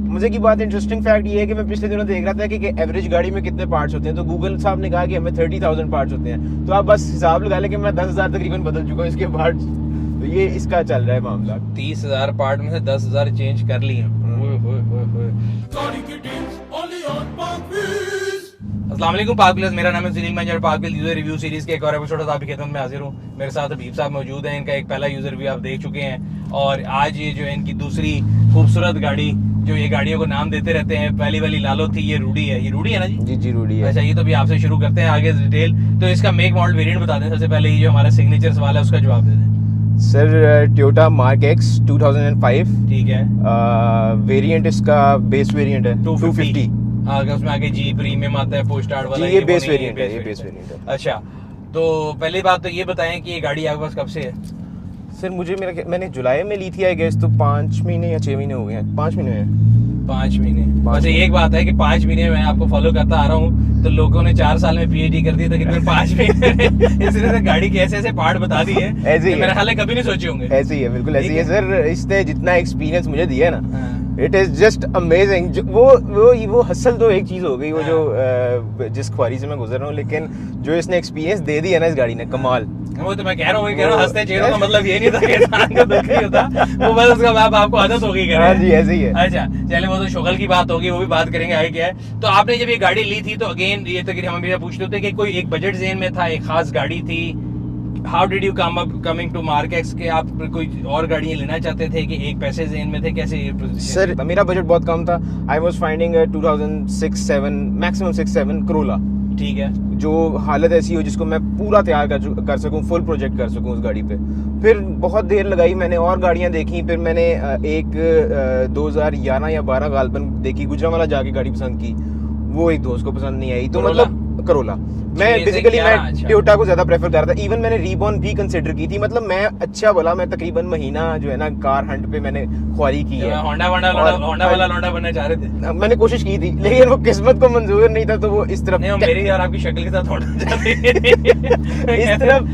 मुझे की बात इंटरेस्टिंग फैक्ट ये है कि मैं पिछले दिनों देख रहा था कि एवरेज गाड़ी में कितने पार्ट्स होते हैं, तो गूगल साहब ने कहा कि हमें 30,000 पार्ट्स होते हैं। तो आप बस हिसाब लगा लें कि मैं 10,000 तकरीबन बदल चुका हूँ इसके पार्ट्स। तो ये इसका चल रहा है मामला। 30,000 पार्ट में से 10,000 चेंज कर लिए। अस्सलाम वालेकुम पाक व्हील्स, मेरा नाम है सुनील मंजर। पाक व्हील्स यूजर रिव्यू सीरीज के एक और एपिसोड आपकी खिदमत में हाजिर हूँ। मेरे साथ हबीब साहब मौजूद हैं। इनका एक पहला यूजर रिव्यू आप देख चुके हैं और आज ये जो है इनकी दूसरी खूबसूरत गाड़ी, जो ये गाड़ियों को नाम देते रहते हैं, पहली वाली लालो थी, ये रूडी है। ये रूडी है ना जी? जी रूडी है। अच्छा, ये तो भी आपसे शुरू करते हैं आगे डिटेल। तो इसका मेक मॉडल वेरिएंट बता दें सबसे पहले। ये जो हमारा सिग्नेचर सवाल है उसका जवाब दे दें सर। टोयोटा मार्क एक्स 2005, ठीक है। वेरिएंट इसका बेस वेरिएंट है 250। आगे उसमें आगे जी प्रीमियम आता है, पोस्ट स्टार्ट वाला। ये बेस वेरिएंट है, ये बेस वेरिएंट है। अच्छा, तो पहली बात तो ये बताएं कि ये गाड़ी आपके पास कब से है? सर मैंने जुलाई में ली थी आई गेस, तो 5 महीने या 6 महीने हो गए हैं। 5 महीने हैं। 5 महीने। वैसे एक बात है कि 5 महीने में आपको फॉलो करता आ रहा हूँ, तो लोगों ने 4 साल में पीएचडी कर दी, तकरीबन 5 महीने इसलिए गाड़ी के ऐसे पार्ट बता दिए ऐसे ही मेरे ख्याल है कभी नहीं सोचे होंगे। ऐसे ही है, बिल्कुल ऐसे ही है सर। इसने जितना एक्सपीरियंस मुझे दिया है ना, हाँ। It is just amazing. वो हसल तो एक चीज हो गई, वो जो जिस ख्वारी से मैं गुजर रहा हूँ, लेकिन जो इसने एक्सपीरियंस दे दिया ना इस गाड़ी ने, कमाल। वो तो मैं कह रहा हूँ हंसते चेहरों का मतलब ये नहीं था कि इंसान को दुख नहीं होता, वो बस उसका आपको आदत हो गई। हाँ जी, ऐसे ही है। अच्छा चले, वो तो शुगल की बात होगी, वो भी बात करेंगे आगे क्या है। तो आपने जब ये गाड़ी ली थी, तो अगेन ये तक हम हमेशा पूछते होते कि कोई एक बजट ज़हन में था, एक खास गाड़ी थी? How did you coming to mark X के आप कोई और गाड़ियाँ लेना चाहते थे कि एक पैसे ज़हन में थे? कैसे सर मेरा बजट बहुत कम था। I was finding 2006-7 maximum 6-7 Corolla, ठीक है, जो हालत ऐसी हो जिसको मैं पूरा तैयार कर सकूं, फुल प्रोजेक्ट कर सकूं उस गाड़ी पे। फिर बहुत देर लगाई, मैंने और गाड़ियां देखी। फिर मैंने एक 2011 या 12 गालबन देखी, गुजरांवाला जाके गाड़ी पसंद की, वो एक दोस्त को पसंद नहीं आई। तो मतलब करोला मैं बेसिकली मैं टोयोटा को ज्यादा प्रेफर कर रहा था। इवन मैंने रीबॉर्न भी कंसिडर की थी। मतलब मैं अच्छा बोला, मैं तकरीबन महीना जो है ना कार हंट पे मैंने ख्वारी की है। होंडा वाला लौंडा बनना चाह रहे थे? मैंने कोशिश की थी, लेकिन वो किस्मत को मंजूर नहीं था। तो वो इस तरफ नहीं, मेरी और आपकी शक्ल के साथ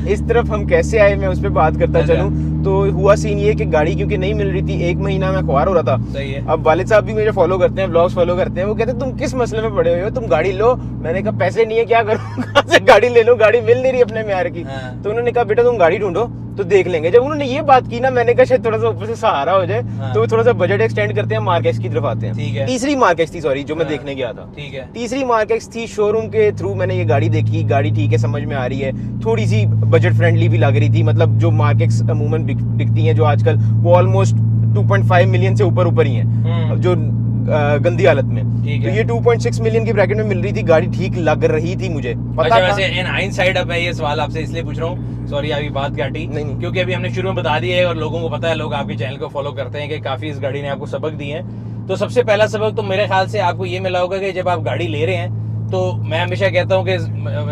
इस तरफ हम कैसे आए, मैं उस पर बात करता चलूं। तो हुआ सीन ये कि गाड़ी क्योंकि नहीं मिल रही थी, 1 महीना मैं ख्वार हो रहा था। सही है। अब वालिद साहब भी मुझे फॉलो करते हैं, ब्लॉग्स फॉलो करते हैं। वो कहते हैं तुम किस मसले में पड़े हुए हो, तुम गाड़ी लो। मैंने कहा पैसे नहीं है, क्या करूं, कहां से गाड़ी ले लो, गाड़ी मिल नहीं रही अपने म्यार की। तो उन्होंने कहा बेटा तुम गाड़ी ढूंढो तो देख लेंगे। जब उन्होंने ये बात की ना, मैंने कहा शायद थोड़ा सा ऊपर से सहारा हो जाए। तो थोड़ा सा बजट एक्सटेंड करते हैं, मार्क एक्स की तरफ आते हैं। तीसरी मार्क एक्स थी, सॉरी, जो मैं देखने गया था। ठीक है, तीसरी मार्क एक्स थी। शोरूम के थ्रू मैंने ये गाड़ी देखी, गाड़ी ठीक है, समझ में आ रही है, थोड़ी सी बजट फ्रेंडली भी लग रही थी। मतलब जो मार्क एक्स अमूमन बिकती हैं जो आजकल, वो ऑलमोस्ट 2.5 मिलियन से ऊपर ही हैं, जो गंदी हालत में। तो ये 2.6 मिलियन की ब्रैकेट में मिल रही थी, गाड़ी ठीक लग रही थी मुझे पता। अच्छा, वैसे इन हाइंडसाइट अब मैं ये सवाल आपसे इसलिए पूछ रहा हूँ, सॉरी अभी बात काटी, क्योंकि अभी हमने शुरू में बता दिया है और लोगों को पता है, लोग आपके चैनल को फॉलो करते हैं कि काफी इस गाड़ी ने आपको सबक दिए हैं। तो सबसे पहला सबक तो मेरे ख्याल से आपको ये मिला होगा कि जब आप गाड़ी ले रहे हैं, तो मैं हमेशा कहता हूँ कि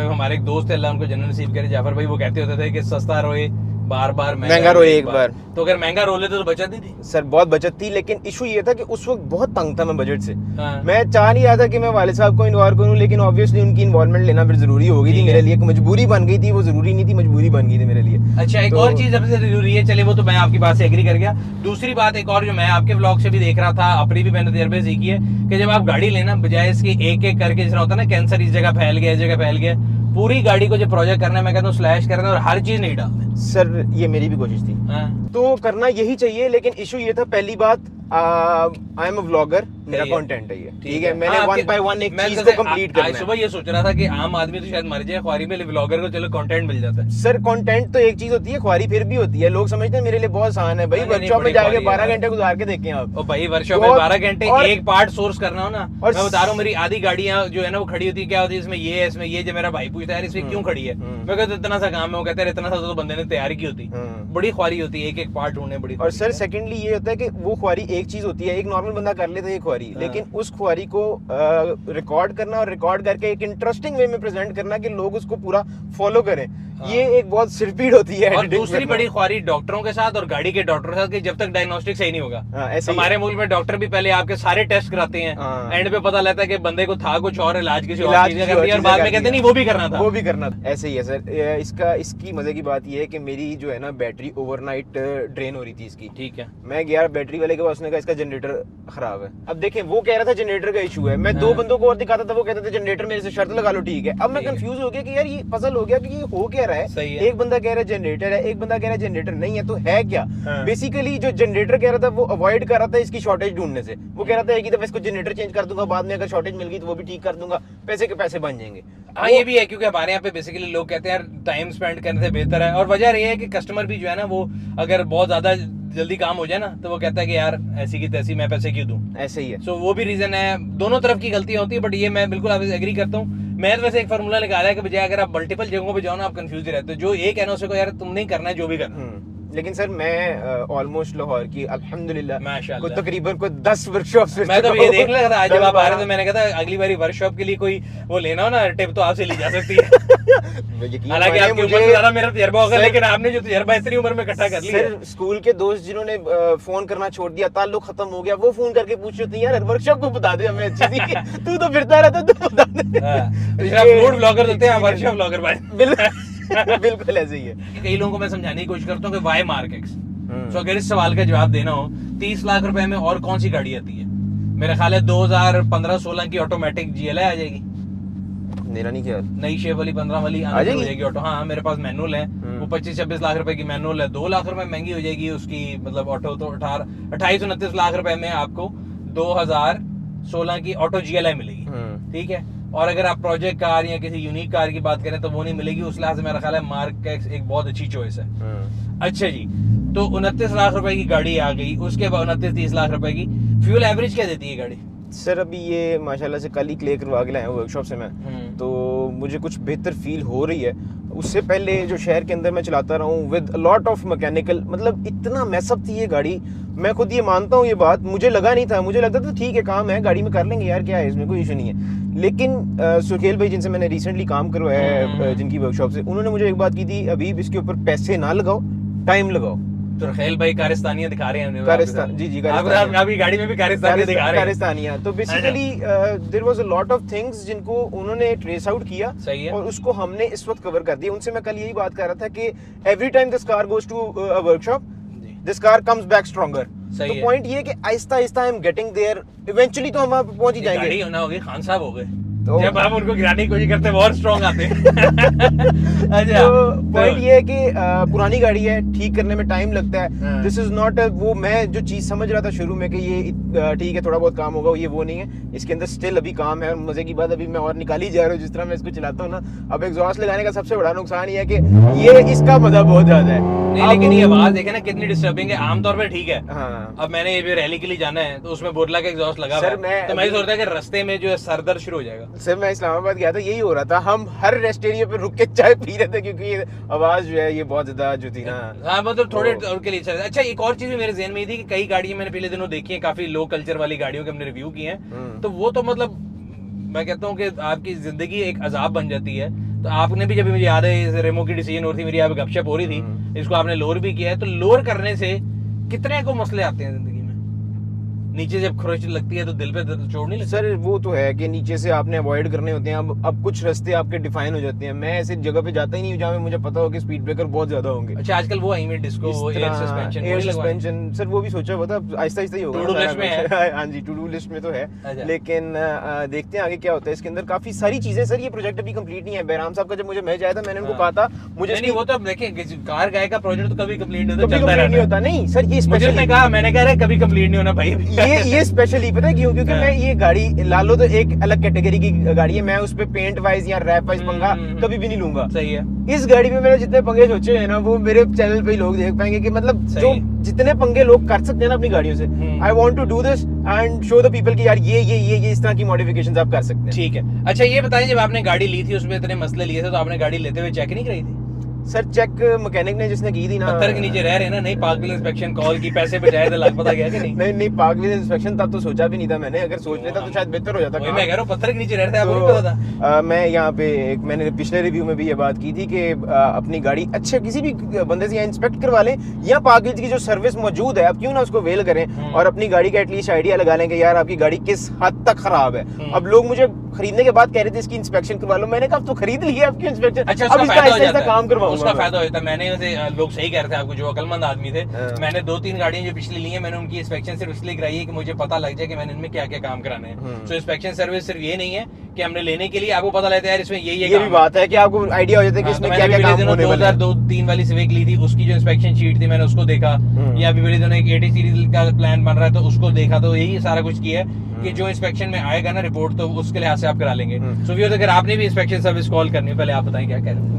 हमारे एक दोस्त है, अल्लाह उनको जन्नत नसीब करे, जाफर भाई, वो कहते होते थे कि सस्ता रोए बार बार, महंगा रोए एक बार। तो अगर महंगा रो लेते तो बचत नहीं थी? सर बहुत बचत थी, लेकिन इशू ये था कि उस वक्त बहुत तंग था मैं बजट से। मैं चाह नहीं रहा था कि मैं वालिद साहब को इन्वॉल्व करूं, लेकिन ऑब्वियसली उनकी इन्वॉल्वमेंट लेना फिर जरूरी हो गई थी मेरे लिए। मजबूरी बन गई थी, वो जरूरी नहीं थी, मजबूरी बन गई थी मेरे लिए। अच्छा, एक और चीज सबसे जरूरी है, चले वो तो मैं आपकी बात से एग्री कर गया। दूसरी बात एक और जो मैं आपके व्लॉग से भी देख रहा था, अपनी भी मैंने तजर्बे सीखी है, कि जब आप गाड़ी लेना, बजाय इसकी एक एक करके, जिस तरह होता है ना कैंसर इस जगह फैल गया, इस जगह फैल गया, पूरी गाड़ी को जो प्रोजेक्ट करना है, मैं कहता हूँ स्लैश करना और हर चीज नहीं डालना। सर ये मेरी भी कोशिश थी। तो करना यही चाहिए, लेकिन इशू ये था, पहली बात आई एम अ व्लॉगर, मेरा कंटेंट है ये, ठीक है। मैंने 1 by 1 एक चीज को कंप्लीट करना है। सुबह ये सोच रहा था कि आम आदमी तो शायद मर जाए ख्वारी में, व्लॉगर को चलो कंटेंट मिल जाता है। सर कंटेंट तो एक चीज होती है, ख्वारी फिर भी होती है। लोग समझते हैं मेरे लिए बहुत आसान है भाई, वर्कशॉप में जाके 12 घंटे गुजार के देखें आप। भाई वर्कशॉप में 12 घंटे एक पार्ट सोर्स करना हो ना, मैं बता रहा हूँ, मेरी आधी गाड़ियां जो है ना वो खड़ी होती है, क्या होती है इसमें ये है, इसमें ये। जो मेरा भाई पूछता है इसमें क्यों खड़ी है, मैं कहता इतना सा काम है, वो कहते हैं इतना सा तो बंदे ने तैयारी की होती। बड़ी ख्वारी होती है, एक एक पार्ट ढूंढने बड़ी। और सर सेकेंडली ये होता है कि वो ख्वारी एक चीज होती है, एक नॉर्मल बंदा कर लेता है ये ख्वारी, लेकिन उस ख्वारी को रिकॉर्ड करना और रिकॉर्ड करके एक इंटरेस्टिंग वे में प्रेजेंट करना कि लोग उसको पूरा फॉलो करें। ये एक बहुत सिरपीड़ होती है। और दूसरी बड़ी ख्वारी डॉक्टरों के साथ और गाड़ी के डॉक्टरों के साथ कि जब तक डायग्नोस्टिक सही नहीं होगा। हमारे मुल्क में डॉक्टर भी पहले आपके सारे टेस्ट कराते हैं, एंड पे पता लगता है कि बंदे को था कुछ और, इलाज किसी और चीज कर दिया और बाद में कहते नहीं वो भी करना था। ऐसे ही है सर। इसकी मजे की बात ये है कि मेरी जो है ना बैटरी ओवरनाइट ड्रेन हो रही थी इसकी। ठीक है, मैं गया बैटरी वाले के पास, उसने कहा इसका जनरेटर खराब है। अब देखें, वो कह रहा था जनरेटर का इशू है, मैं 2 बंदों को और दिखाता था, वो कहते थे जनरेटर मेरे से शर्त लगा लो, ठीक है। अब मैं कंफ्यूज हो गया कि यार ये पजल हो गया कि ये हो क्या रहा है। एक बंदा कह रहा है जनरेटर है, एक बंदा कह रहा है जनरेटर नहीं है, तो है क्या? बेसिकली जो जनरेटर कह रहा था वो अवॉइड कर रहा था इसकी शॉर्टेज ढूंढने से। वो कह रहा था एक ही दफा इसको जनरेटर चेंज कर दूंगा, बाद में अगर शॉर्टेज मिल गई तो वो भी ठीक कर दूंगा, पैसे के पैसे बन जाएंगे। हाँ, ये भी है क्योंकि हमारे यहाँ पे बेसिकली लोग कहते हैं यार टाइम स्पेंड करने से बेहतर है, और वजह ये है कि कस्टमर भी जो है ना वो अगर बहुत ज्यादा जल्दी काम हो जाए ना तो वो कहता है कि यार ऐसी की तैसी मैं पैसे क्यों दूं। ऐसे ही है। सो वो भी रीजन है, दोनों तरफ की गलतियां होती है, बट ये मैं बिल्कुल आपसे एग्री करता हूँ। मैं तो वैसे एक फार्मूला निकाला है कि बजाय अगर आप मल्टीपल जगहों पे जाओ ना आप कंफ्यूज रहते हो, जो एक है ना उसे को यार तुम नहीं करना है जो भी करना। लेकिन सर मैं ऑलमोस्ट लाहौर की अल्हम्दुलिल्लाह माशाल्लाह को तकरीबन को 10 वर्कशॉप से मैं तो ये देख रहा था आज जब आप आ रहे थे, मैंने कहा था अगली बारी वर्कशॉप के लिए कोई वो लेना हो ना टिप तो आपसे ली जा सकती है। हालांकि आपकी उम्र से ज्यादा मेरा तजर्बा होगा, लेकिन आपने जो तजर्बा इतनी उम्र में इकट्ठा कर लिया। सर स्कूल के दोस्त जिन्होंने फोन करना छोड़ दिया, ताल्लुक खत्म हो गया, वो फोन करके पूछ रहे थे यार वर्कशॉप को बता दे हमें अच्छी सी, तू तो फिरता रहता, तू बता दे। फूड ब्लॉगर होते हैं, वर्कशॉप ब्लॉगर भाई। बिल्कुल ऐसे ही है। कई लोगों को मैं समझाने की कोशिश करता हूँ कि वाई मार्केट्स। तो अगर इस सवाल का जवाब देना हो 30 लाख रुपए में और कौन सी गाड़ी आती है? मेरा ख्याल है 2015-16 की ऑटोमेटिक GLI आ जाएगी। मेरा नहीं ख्याल, नई शेप वाली 15 वाली आ जाएगी ऑटो। हाँ, मेरे पास मैनुअल है, वो 25-26 लाख रुपए की मैनुअल है, 2 लाख रुपए महंगी हो जाएगी उसकी, मतलब ऑटो तो 28-29 लाख रुपए में आपको 2016 की ऑटो GLI मिलेगी। ठीक है, और अगर आप प्रोजेक्ट कार या किसी यूनिक कार की बात करें तो वो नहीं मिलेगी। उस लिहाज से मेरा ख्याल है मार्क एक्स एक बहुत अच्छी चॉइस है। अच्छा जी, तो 29 लाख रुपए की गाड़ी आ गई, उसके बाद 29-30 लाख रुपए की फ्यूल एवरेज क्या देती है गाड़ी? सर अभी ये माशाल्लाह से कल ही क्लियर करवा के लाया हूँ वर्कशॉप से मैं, तो मुझे कुछ बेहतर फील हो रही है। उससे पहले जो शहर के अंदर मैं चलाता रहा हूँ विद लॉट ऑफ मैकेनिकल, मतलब इतना मैसअप थी ये गाड़ी, मैं खुद ये मानता हूँ ये बात, मुझे लगा नहीं था, मुझे लगता था ठीक है काम है गाड़ी में कर लेंगे यार, क्या है इसमें कोई इशू नहीं है। लेकिन सुहेल भाई जिनसे मैंने रिसेंटली काम करवाया है जिनकी वर्कशॉप से, उन्होंने मुझे एक बात की थी, अभी इसके ऊपर पैसे ना लगाओ, टाइम लगाओ। तो रखेल भाई कारिस्तानियां दिखा रहे हैं, कारिस्तान जी आपकी गाड़ी में भी कारिस्तानियां दिखा रहे हैं। कारिस्तानियां तो basically there was a lot of things जिनको उन्होंने ट्रेस आउट किया और उसको हमने इस वक्त कवर कर दिया। उनसे मैं कल यही बात कर रहा था कि every time this car goes to a workshop, this car comes back stronger. तो पॉइंट ये है कि आहिस्ता आहिस्ता I am getting there, eventually तो हम वहां पहुंच ही जाएंगे। गाड़ी होना होगी, खान साहब हो गए तो जब आप उनको गिराने की कोशिश करते हैं बहुत स्ट्रॉन्ग आते हैं। अच्छा, तो पॉइंट ये है कि पुरानी गाड़ी है, ठीक करने में टाइम लगता है। दिस इज नॉट वो मैं जो चीज समझ रहा था शुरू में कि ये ठीक है थोड़ा बहुत काम होगा, ये वो नहीं है, इसके अंदर स्टिल अभी काम है। और मजे की बात अभी मैं और निकाली जा रहा हूँ जिस तरह मैं इसको चलाता हूँ ना। अब एग्जॉस्ट लगाने का सबसे बड़ा नुकसान ये है कि ये इसका मजा बहुत ज्यादा है। नहीं, लेकिन ये आवाज देखे ना कितनी डिस्टर्बिंग है। आमतौर पर ठीक है, हाँ। अब मैंने ये रैली के लिए जाना है तो उसमें बोरला का एग्जॉस्ट लगा हुआ है, तो मैं सोच रहा था कि रास्ते में जो है सरदर्द शुरू हो जाएगा। सर मैं इस्लामाबाद गया था, यही हो रहा था, हम हर रेस्ट एरिया पे रुक के चाय पी रहे थे क्योंकि ये आवाज जो है ये बहुत ज्यादा जो थी ना। हाँ, मतलब थोड़े और के लिए अच्छा। एक और चीज भी मेरे ज़हन में थी कि कई गाड़ियां मैंने पिछले दिनों देखी है, काफी लो कल्चर वाली गाड़ियों के हमने रिव्यू किए हैं, तो वो तो मतलब मैं कहता हूँ कि आपकी जिंदगी एक अजाब बन जाती है। तो आपने भी, जब मुझे याद है रेमो की डिसीजन हो रही थी, मेरी आप गपशप हो रही थी, इसको आपने लोअर भी किया है, तो लोअर करने से कितने को मसले आते हैं जिंदगी में? नीचे जब खरोच लगती है तो दिल पे चोट नहीं लगती? सर वो तो है कि नीचे से आपने अवॉइड करने होते हैं। अब कुछ रास्ते आपके डिफाइन हो जाते हैं। मैं ऐसे जगह पे जाता ही नहीं हूँ जहाँ मुझे पता हो कि स्पीड ब्रेकर बहुत ज्यादा होंगे। अच्छा, आजकल वो आई में डिस्को एयर सस्पेंशन सर वो भी सोचा हुआ था, आहिस्ता आहिस्ता ही होगा। टू डू लिस्ट में है। हाँ जी, टू डू लिस्ट में तो है, लेकिन देखते हैं आगे क्या होता है। इसके अंदर काफी सारी चीजें, सर ये प्रोजेक्ट अभी कंप्लीट नहीं है। बैराम साहब का जब मुझे मैच आया था मैंने उनको कहा था मुझे नहीं, वो तो देखिए कार गाय का प्रोजेक्ट तो कभी कंप्लीट नहीं होता। नहीं सर ये मैंने कहा कभी कंप्लीट नहीं होना भाई। ये स्पेशली पता है क्यों? क्योंकि मैं ये गाड़ी ला लो तो एक अलग कैटेगरी की गाड़ी है, मैं उस पे पेंट वाइज या रैप वाइज पंगा कभी भी नहीं लूंगा। सही है। इस गाड़ी में मैंने जितने पंगे सोचे हैं ना वो मेरे चैनल पे ही लोग देख पाएंगे कि मतलब जो जितने पंगे लोग कर सकते हैं ना अपनी गाड़ियों से, I want to do this and show the people कि यार ये इस तरह की मॉडिफिकेशंस आप कर सकते हैं। ठीक है। अच्छा ये बताइए, जब आपने गाड़ी ली थी उसमें इतने मसले लिए थे तो आपने गाड़ी लेते हुए चेक नहीं कराई थी? सर चेक मैकेनिक ने जिसने की थी ना, पत्थर के नीचे रह रहे ना, नहीं पार्कविल इंस्पेक्शन कॉल की, पैसे बचाए थे, लाख पता गया कि नहीं? नहीं पार्कविल इंस्पेक्शन तब तो सोचा भी नहीं था मैंने, अगर सोच लेता तो शायद बेहतर हो जाता। मैं कह रहा हूँ पत्थर के नीचे रहते आपको नहीं पता था? मैं यहाँ पे मैंने पिछले रिव्यू में भी ये बात की थी कि अपनी गाड़ी अच्छे किसी भी बंदे से यहाँ इंस्पेक्ट करवा लें, या पार्कविल की जो सर्विस मौजूद है आप क्यों ना उसको वेल करें और अपनी गाड़ी का एटलीस्ट आइडिया लगा लें कि यार आपकी गाड़ी किस हद तक खराब है। अब लोग मुझे खरीदने के बाद कह रहे थे इसकी इंस्पेक्शन करवा लो, मैंने कहा तो खरीद लिया आपकी इंस्पेक्शन, अच्छा अब इसका ऐसा काम करवाऊंगा। उसका फायदा होता है, मैंने लोग सही कह रहे थे आपको, जो अकलमंद आदमी थे, मैंने 2-3 गाड़ियां जो पिछली ली हैं, मैंने उनकी इंस्पेक्शन सिर्फ इसलिए कराई है कि मुझे पता लग जाए कि मैंने इनमें क्या क्या काम कराने हैं। तो इंस्पेक्शन सर्विस सिर्फ ये नहीं है कि हमने लेने के लिए आपको पता लगता है यार इसमें ये भी बात है कि आपको आइडिया हो जाता है कि इसमें क्या क्या काम होने वाला है। 2002-3 वाली सिविक ली थी, उसकी जो इंस्पेक्शन शीट थी मैंने उसको देखा, या अभी मेरे दिनों एक 80 सीरीज का प्लान बन रहा है तो उसको देखा, तो यही सारा कुछ किया है कि जो इंस्पेक्शन में आएगा ना रिपोर्ट, तो उसके लिहाज से आप करा लेंगे। सो व्यूअर्स, अगर आपने भी इंस्पेक्शन सर्विस कॉल करनी है, पहले आप बताएं क्या कह रहे हैं?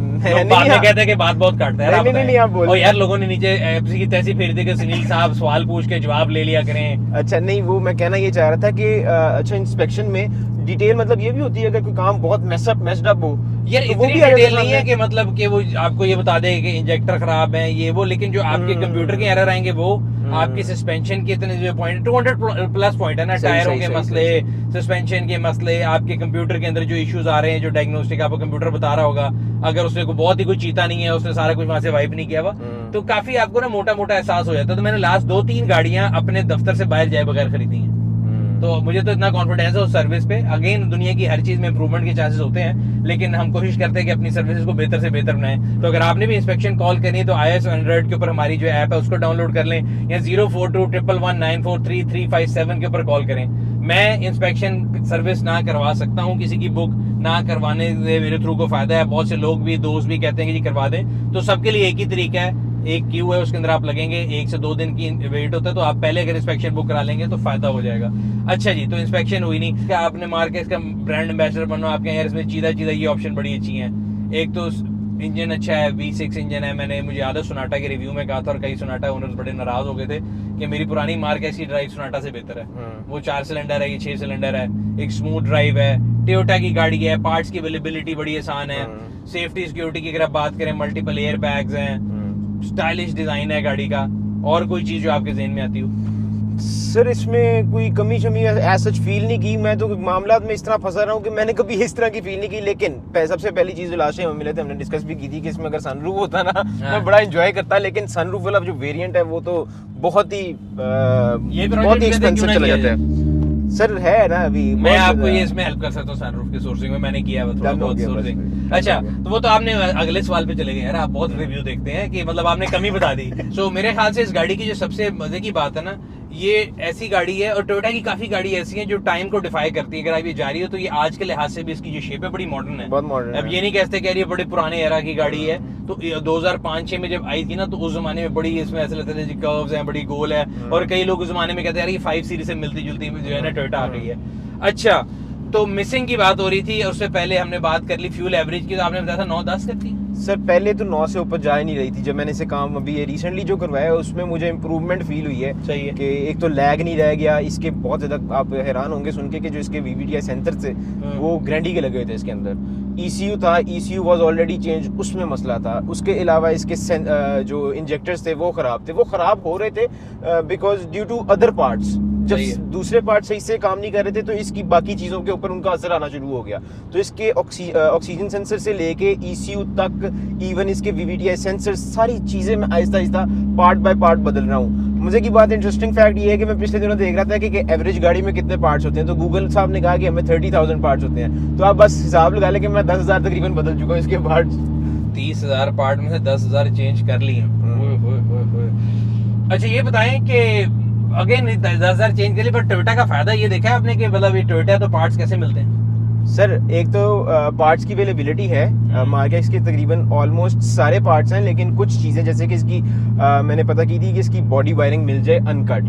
बाद में कहते हैं कि बात बहुत काटता है, नहीं आप बोल, और यार लोगों ने नीचे एफसी की तैसी फेर दी कि सुनील साहब सवाल पूछ के जवाब ले लिया करें। अच्छा नहीं, वो मैं कहना ये चाह रहा था कि अच्छा इंस्पेक्शन में डिटेल मतलब ये भी होती है अगर कोई काम बहुत मेस्ड अप हो यार, तो इतनी डिटेल नहीं है कि मतलब कि वो आपको ये बता दे कि इंजेक्टर खराब है ये वो, लेकिन जो आपके कंप्यूटर के एरर आएंगे वो आपकी सस्पेंशन के इतने जो पॉइंट 200 प्लस पॉइंट है ना, टायरों के मसले, सस्पेंशन के मसले, आपके कंप्यूटर के अंदर जो इश्यूज आ रहे हैं, जो डायग्नोस्टिक आपको कंप्यूटर बता रहा होगा, अगर उसने को बहुत ही कोई चीता नहीं है, उसने सारा कुछ वहां से वाइप नहीं किया हुआ, तो काफी आपको ना मोटा मोटा एहसास हो जाता है। तो मैंने लास्ट 2-3 गाड़ियां अपने दफ्तर से बाहर जाए बगैर खरीदी हैं, तो मुझे तो इतना कॉन्फिडेंस है उस सर्विस पे। अगेन दुनिया की हर चीज में इंप्रूवमेंट के चांसेस होते हैं, लेकिन हम कोशिश करते हैं कि अपनी सर्विसेज को बेहतर से बेहतर बनाएं। तो अगर आपने भी इंस्पेक्शन कॉल करनी है तो iOS एंड्रॉइड के ऊपर हमारी जो ऐप है उसको डाउनलोड कर लें, या 042119433357 के ऊपर कॉल करें। मैं इंस्पेक्शन सर्विस ना करवा सकता हूँ, किसी की बुक ना करवाने से मेरे थ्रू को फायदा है। बहुत से लोग भी, दोस्त भी कहते हैं कि जी करवा दें, तो सबके लिए एक ही तरीका है, एक क्यू है उसके अंदर आप लगेंगे, 1 से 2 दिन की वेट होता है, तो आप पहले अगर इंस्पेक्शन बुक करा लेंगे तो फायदा हो जाएगा। अच्छा जी, तो इंस्पेक्शन हुई नहीं, क्या आपने मार के इसका ब्रांड एम्बेसडर बनो, आपके यार इसमें चीदा ये ऑप्शन बड़ी अच्छी है। एक तो इंजन अच्छा है, V6 इंजन है, मैंने मुझे याद है सोनाटा के रिव्यू में कहा था, और कई सोनाटा ओनर्स बड़े नाराज हो गए थे कि मेरी पुरानी मार्क ऐसी ड्राइव सोनाटा से बेहतर है। वो 4 सिलेंडर है, ये 6 सिलेंडर है, एक स्मूथ ड्राइव है, टोयोटा की गाड़ी है, पार्ट्स की अवेलेबिलिटी बड़ी आसान है, सेफ्टी सिक्योरिटी की अगर आप बात करें, मल्टीपल एयर बैग्स हैं, स्टाइलिश डिजाइन है गाड़ी का। और कोई चीज जो आपके ज़हन में आती हो? सर इसमें कोई कमी शमी ऐसा फील नहीं की, मैं तो मामला में इस तरह फंसा रहा हूँ कि मैंने कभी इस तरह की फील नहीं की। लेकिन सबसे पहली चीज जो लास्ट टाइम हम मिले थे, हमने डिस्कस भी की थी कि इसमें अगर सनरूफ होता ना मैं बड़ा एंजॉय करता, लेकिन सनरूफ वाला जो वेरिएंट है वो तो बहुत ही एक्सपेंसिव चला जाता है। सर है ना अभी, मैं आपको ये इसमें हेल्प कर सकता हूँ सनरूफ के सोर्सिंग में, मैंने किया है थोड़ा बहुत सोर्सिंग। अच्छा, तो वो तो आपने अगले सवाल पे चले गए यार, आप बहुत रिव्यू देखते हैं कि मतलब आपने कमी बता दी। सो मेरे ख्याल से इस गाड़ी की जो सबसे मजे की बात है ना, ये ऐसी गाड़ी है, और टोयोटा की काफी गाड़ी ऐसी हैं जो टाइम को डिफाई करती है। अगर आप ये जा रही हो तो ये आज के लिहाज से भी इसकी जो शेप है बड़ी मॉडर्न है, बहुत मॉडर्न है। अब ये नहीं कहते कि यार ये बड़े पुराने एरा की गाड़ी है। तो 2005-6 में जब आई थी ना, तो उस जमाने में बड़ी इसमें ऐसे लगता था जी कर्व्स हैं, बड़ी गोल है, और कई लोग उस जमाने में कहते हैं यार ये 5 सीरीज से मिलती जुलती जो है ना टोयोटा आ गई है। अच्छा, तो मिसिंग की बात हो रही थी, और उससे पहले हमने बात कर ली फ्यूल एवरेज की, तो आपने बताया था 9-10 करती। सर पहले तो 9 से ऊपर जा ही नहीं रही थी। जब मैंने इसे काम अभी ये रिसेंटली जो करवाया उसमें मुझे इम्प्रूवमेंट फील हुई है। सही है कि एक तो लैग नहीं रह गया इसके, बहुत ज़्यादा आप हैरान होंगे सुन के कि जो इसके VVTi सेंसर थे वो गारंटी के लगे हुए थे इसके अंदर। ECU था, ECU वाज ऑलरेडी चेंज, उसमें मसला था। उसके अलावा इसके जो इंजेक्टर्स थे वो ख़राब हो रहे थे because due to other parts. जब दूसरे पार्ट सही से काम नहीं कर रहे थे तो इसकी बाकी चीज़ों के ऊपर उनका असर आना शुरू हो गया। तो इसके ऑक्सीजन सेंसर से लेके ECU तक, इवन इसके VVTi सेंसर, सारी चीज़ें मैं Aahista Aahista part by part बदल रहा हूँ। मुझे की बात इंटरेस्टिंग फैक्ट ये है कि मैं पिछले दिनों देख रहा था कि एवरेज गाड़ी में कितने पार्ट्स होते हैं, तो गूगल साहब ने कहा कि हमें 30,000 पार्ट्स होते हैं। तो आप बस हिसाब लगा लें कि मैं 10,000 तकरीबन बदल चुका हूँ इसके पार्ट्स। 30,000 पार्ट में से 10,000 चेंज कर लिए। अच्छा ये बताएं कि अगेन 10,000 चेंज कर लिए, पर टोयोटा का फायदा ये देखा है आपने कि मतलब ये टोयोटा तो पार्ट्स कैसे मिलते हैं? सर एक तो पार्ट्स की अवेलेबिलिटी है, मार्केट के तकरीबन ऑलमोस्ट सारे पार्ट्स हैं, लेकिन कुछ चीज़ें जैसे कि इसकी मैंने पता की थी कि इसकी बॉडी वायरिंग मिल जाए अनकट,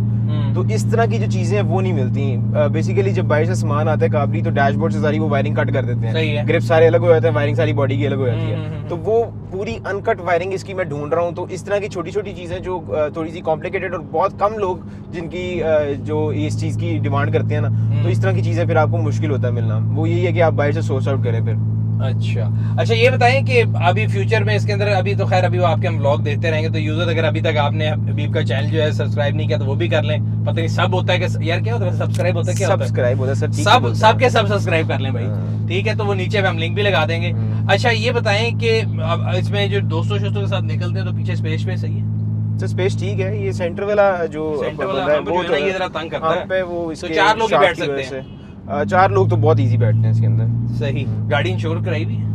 तो इस तरह की जो चीज़ें हैं वो नहीं मिलती। बेसिकली जब बाहर से सामान आता है काबरी, तो डैशबोर्ड से सारी वो वायरिंग कट कर देते हैं, ग्रिप सारे अलग हो जाते हैं, वायरिंग सारी बॉडी की अलग हो जाती है। तो वो पूरी अनकट वायरिंग इसकी मैं ढूंढ रहा हूँ। तो इस तरह की छोटी छोटी चीज़ें जो थोड़ी सी कॉम्प्लिकेटेड और बहुत कम लोग जिनकी जो इस चीज़ की डिमांड करते हैं ना, तो इस तरह की चीज़ें फिर आपको मुश्किल होता है मिलना। वो यही है कि आप बाहर से सोर्स आउट करें फिर। अच्छा, ये बताएं कि अभी फ्यूचर में इसके अंदर, अभी तो खैर अभी वो आपके हम व्लॉग देखते रहेंगे, तो यूजर अगर अभी तक आपने हबीब का चैनल जो है सब्सक्राइब नहीं किया तो वो भी कर लें। पता नहीं सब होता है कि यार क्या होता है, सब्सक्राइब होता है, क्या होता है, सब्सक्राइब होता है सर, सब के सब सब्सक्राइब कर लें भाई, ठीक है। तो वो नीचे पे हम लिंक भी लगा देंगे। अच्छा ये बताएं कि अब इसमें जो दोस्तों के साथ निकलते हैं तो पीछे स्पेस पे सही है? तो स्पेस ठीक है, ये सेंटर वाला जो सेंटर वाला वो जो है ये जरा तंग करता है पे वो इसके 4 लोग ही बैठ सकते हैं। 4 लोग तो बहुत इजी बैठते हैं इसके अंदर। सही। गाड़ी इंश्योर कराई भी है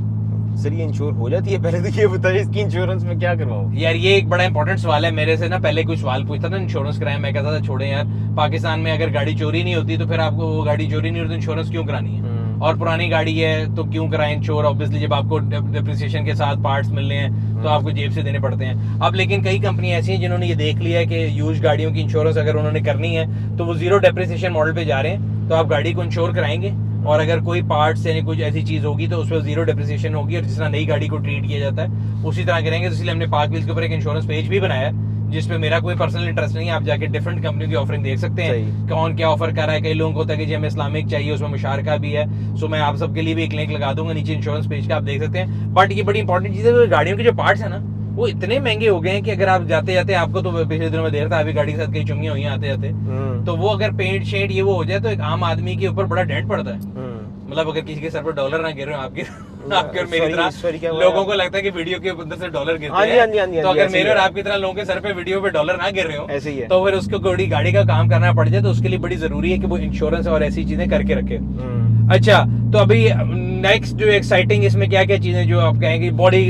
सर? ये इंश्योर हो जाती है? पहले तो ये बताइए इसकी इंश्योरेंस में क्या करवाऊं यार, ये एक बड़ा इंपॉर्टेंट सवाल है। मेरे से ना पहले कुछ सवाल पूछता था इंश्योरेंस कराया, मैं कहता था छोड़े यार, पाकिस्तान में अगर गाड़ी चोरी नहीं होती तो फिर आपको वो गाड़ी चोरी नहीं होती, इंश्योरेंस क्यों करानी है? और पुरानी गाड़ी है तो क्यों कराएं इंश्योर? ऑब्वियसली जब आपको डिप्रिसिएशन के साथ पार्ट्स मिलने हैं तो आपको जेब से देने पड़ते हैं। अब लेकिन कई कंपनी ऐसी हैं जिन्होंने ये देख लिया है कि यूज गाड़ियों की इंश्योरेंस अगर उन्होंने करनी है तो वो 0 डेप्रिसिएशन मॉडल पे जा रहे हैं, तो आप गाड़ी को इंश्योर कराएंगे और अगर कोई पार्ट्स यानी कुछ ऐसी चीज होगी तो उस पर 0 डेप्रिसिएशन होगी, और जिस तरह नई गाड़ी को ट्रीट किया जाता है उसी तरह करेंगे। तो इसलिए हमने पार्क व्हील्स के ऊपर एक इंश्योरेंस पेज भी बनाया है जिसपे मेरा कोई पर्सनल इंटरेस्ट नहीं है, आप जाके डिफरेंट कंपनी की ऑफरिंग देख सकते हैं, कौन क्या ऑफर कर रहा है। कई लोगों को होता है कि जी हमें इस्लामिक चाहिए, उसमें मुशारका भी है, सो मैं आप सबके लिए भी एक लिंक लगा दूंगा नीचे इंश्योरेंस पेज का, आप देख सकते हैं। बट ये बड़ी इंपॉर्टेंट चीज है, गाड़ियों के जो पार्ट्स है ना वो इतने महंगे हो गए हैं कि अगर आप जाते जाते, आपको तो पिछले दिनों में देर था अभी गाड़ी के साथ कई चुंगियां हुई आते जाते, तो वो अगर पेंट शेड ये वो हो जाए तो एक आम आदमी के ऊपर बड़ा डेंट पड़ता है। मतलब अगर किसी के सर पर डॉलर ना गिर रहे हो आपके और मेरी तरह लोगों को लगता है कि वीडियो के अंदर से डॉलर गिरते हैं, तो अगर मेरे और आपकी तरह लोगों के सर पे वीडियो पे डॉलर ना गिर रहे हो ऐसे ही है, तो फिर उसको गाड़ी का काम करना पड़ जाए, तो उसके लिए बड़ी जरूरी है कि वो इंश्योरेंस और ऐसी चीजें करके रखे। अच्छा, तो अभी नेक्स्ट जो एक्साइटिंग इसमें क्या क्या चीजें जो आप कहेंगे बॉडी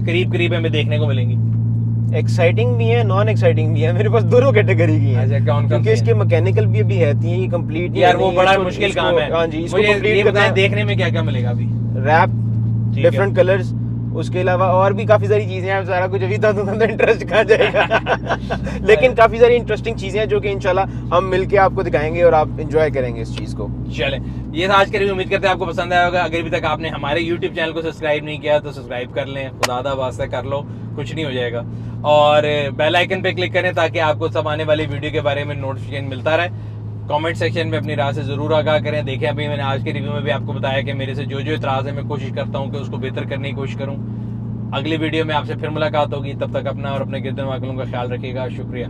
करीब करीब हमें देखने को मिलेंगी? एक्साइटिंग भी है, नॉन एक्साइटिंग भी है, मेरे पास दोनों कैटेगरी की है। क्योंकि इसके मैकेनिकल भी अभी रहती हैं, ये कंप्लीट यार वो बड़ा मुश्किल काम है। हाँ जी, इसको ये बताएं देखने में क्या क्या मिलेगा अभी? रैप, डिफरेंट कलर्स, उसके अलावा और भी काफी सारी चीजें हैं। सारा कुछ अभी तक तो इंटरेस्ट कहाँ जाएगा लेकिन काफी सारी इंटरेस्टिंग चीजें हैं जो कि इंशाल्लाह हम मिलके आपको दिखाएंगे और आप एंजॉय करेंगे इस चीज को। चले, ये था आज के रिव्यू, उम्मीद करते हैं आपको पसंद आया होगा। अगर अभी तक आपने हमारे यूट्यूब चैनल को सब्सक्राइब नहीं किया तो सब्सक्राइब कर लें, खुदादा वास्ते कर लो, कुछ नहीं हो जाएगा। और बेल आइकन पे क्लिक करें ताकि आपको सब आने वाली वीडियो के बारे में नोटिफिकेशन मिलता रहे। कमेंट सेक्शन में अपनी राय से जरूर आगाह करें। देखें अभी मैंने आज के रिव्यू में भी आपको बताया कि मेरे से जो जो इतराज है मैं कोशिश करता हूँ कि उसको बेहतर करने की कोशिश करूँ। अगली वीडियो में आपसे फिर मुलाकात होगी, तब तक अपना और अपने गिरदन वालों का ख्याल रखिएगा। शुक्रिया।